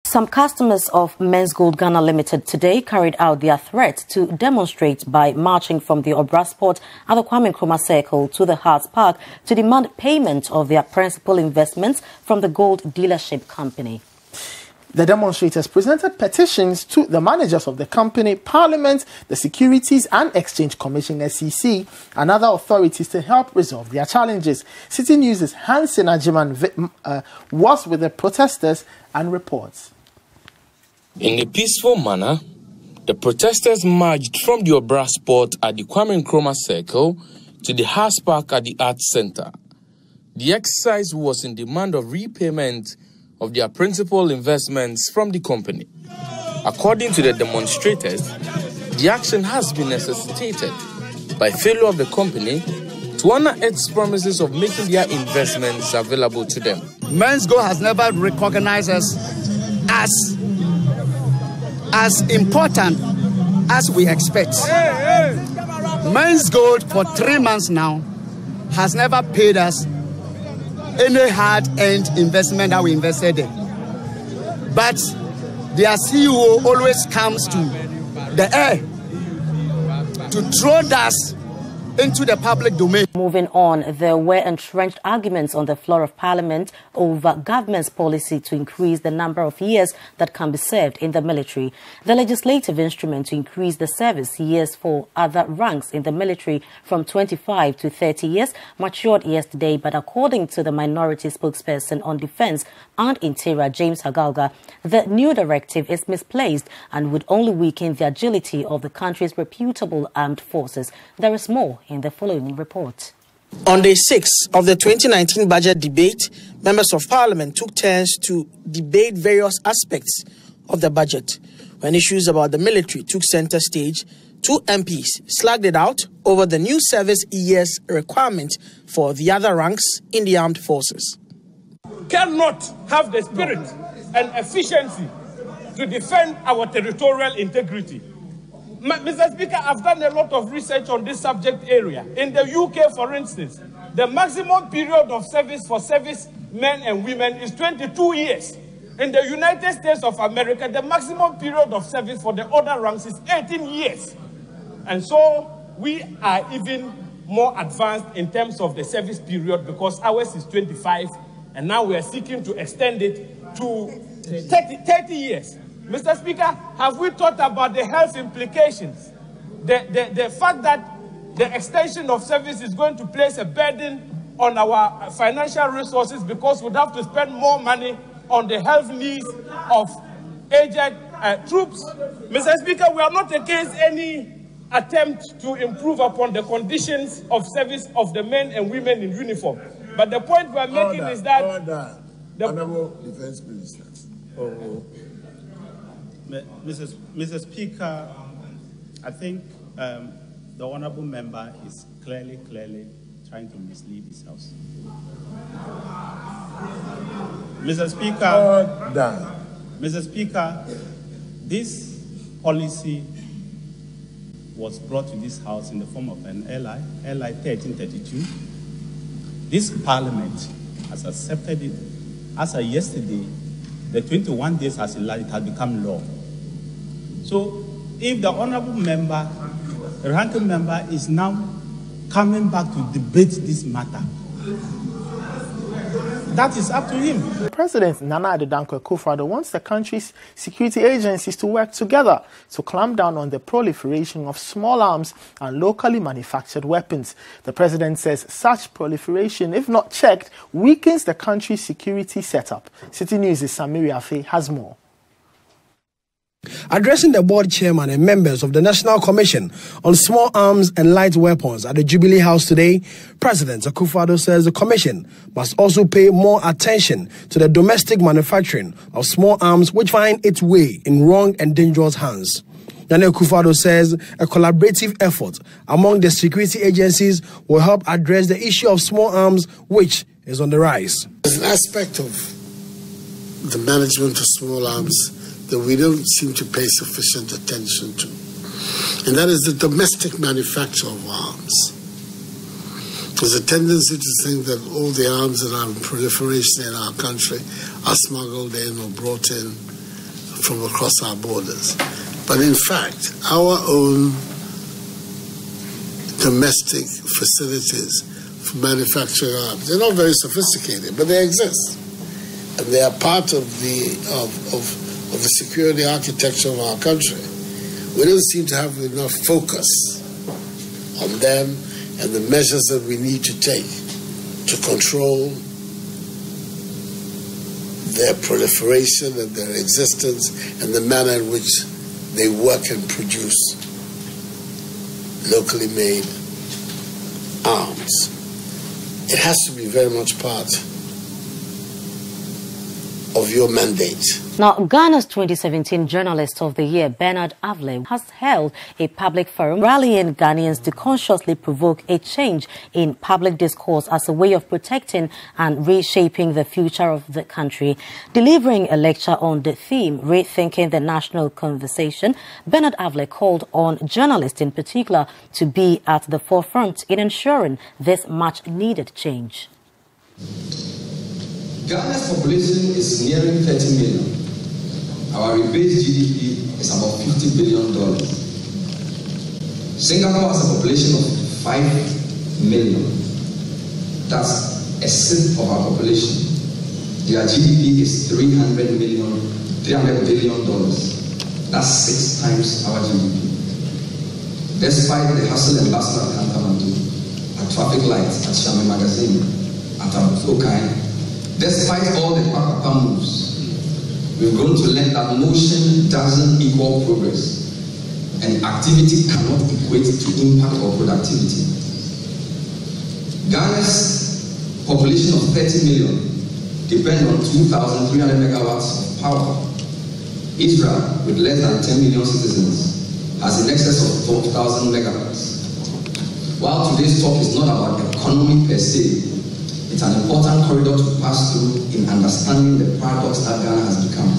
Some customers of Menzgold Ghana Limited today carried out their threat to demonstrate by marching from the Obrasport at the Kwame Nkrumah Circle to the Hearts Park to demand payment of their principal investments from the gold dealership company. The demonstrators presented petitions to the managers of the company, Parliament, the Securities and Exchange Commission (SEC), and other authorities to help resolve their challenges. City News' Hansen Ajiman was with the protesters and reports. In a peaceful manner, the protesters marched from the Obrasport at the Kwame Nkrumah Circle to the Hearts Park at the Arts Center. The exercise was in demand of repayment of their principal investments from the company. According to the demonstrators, the action has been necessitated by failure of the company to honor its promises of making their investments available to them. Menzgold has never recognized us as important as we expect. Menzgold for 3 months now has never paid us any hard-earned investment that we invested in. But their CEO always comes to the air to throw us into the public domain. Moving on, there were entrenched arguments on the floor of Parliament over government's policy to increase the number of years that can be served in the military. The legislative instrument to increase the service years for other ranks in the military from 25 to 30 years matured yesterday, but according to the minority spokesperson on Defence and Interior, James Agalga, the new directive is misplaced and would only weaken the agility of the country's reputable armed forces. There is more in the following report. On day 6 of the 2019 budget debate, members of Parliament took turns to debate various aspects of the budget. When issues about the military took center stage, 2 MPs slugged it out over the new service years requirement for the other ranks in the armed forces. Cannot have the spirit and efficiency to defend our territorial integrity. Mr. Speaker, I've done a lot of research on this subject area. In the UK, for instance, the maximum period of service for servicemen and women is 22 years. In the United States of America, the maximum period of service for the other ranks is 18 years. And so we are even more advanced in terms of the service period because ours is 25, and now we are seeking to extend it to 30 years. Mr. Speaker, have we thought about the health implications? The fact that the extension of service is going to place a burden on our financial resources because we'd have to spend more money on the health needs of aged troops. Mr. Speaker, we are not against any attempt to improve upon the conditions of service of the men and women in uniform. But the point we are making is that... Honorable Defense Minister. Mr. Speaker, I think the honourable member is clearly trying to mislead his House. Mr. Speaker, this policy was brought to this House in the form of an LI 1332. This Parliament has accepted it. As of yesterday, the 21 days has elapsed, it has become law. So, if the honourable member, the ranking member, is now coming back to debate this matter, that is up to him. President Nana Addo Akufo-Addo wants the country's security agencies to work together to clamp down on the proliferation of small arms and locally manufactured weapons. The president says such proliferation, if not checked, weakens the country's security setup. City News' Samiri Afe has more. Addressing the board chairman and members of the National Commission on Small Arms and Light Weapons at the Jubilee House today, President Akufo-Addo says the commission must also pay more attention to the domestic manufacturing of small arms which find its way in wrong and dangerous hands. Nana Akufo-Addo says a collaborative effort among the security agencies will help address the issue of small arms which is on the rise. There's an aspect of the management of small arms that we don't seem to pay sufficient attention to. And that is the domestic manufacture of arms. There's a tendency to think that all the arms that are in proliferation in our country are smuggled in or brought in from across our borders. But in fact, our own domestic facilities for manufacturing arms, they're not very sophisticated, but they exist. And they are part of the security architecture of our country. We don't seem to have enough focus on them and the measures that we need to take to control their proliferation and their existence and the manner in which they work and produce locally made arms. It has to be very much part of your mandate. Now, Ghana's 2017 Journalist of the Year, Bernard Avle, has held a public forum rallying Ghanaians to consciously provoke a change in public discourse as a way of protecting and reshaping the future of the country. Delivering a lecture on the theme, Rethinking the National Conversation, Bernard Avle called on journalists in particular to be at the forefront in ensuring this much-needed change. Ghana's population is nearing 30 million. Our rebased GDP is about $50 billion. Singapore has a population of 5 million. That's a sixth of our population. Their GDP is $300 billion. That's 6 times our GDP. Despite the hustle and bustle at Kantamandu, at traffic lights, at Shami Magazine, at Abufokai, despite all the papa moves, we're going to learn that motion doesn't equal progress, and activity cannot equate to impact or productivity. Ghana's population of 30 million depends on 2,300 megawatts of power. Israel, with less than 10 million citizens, has in excess of 12,000 megawatts. While today's talk is not about economy per se, it's an important corridor to pass through in understanding the paradox that Ghana has become.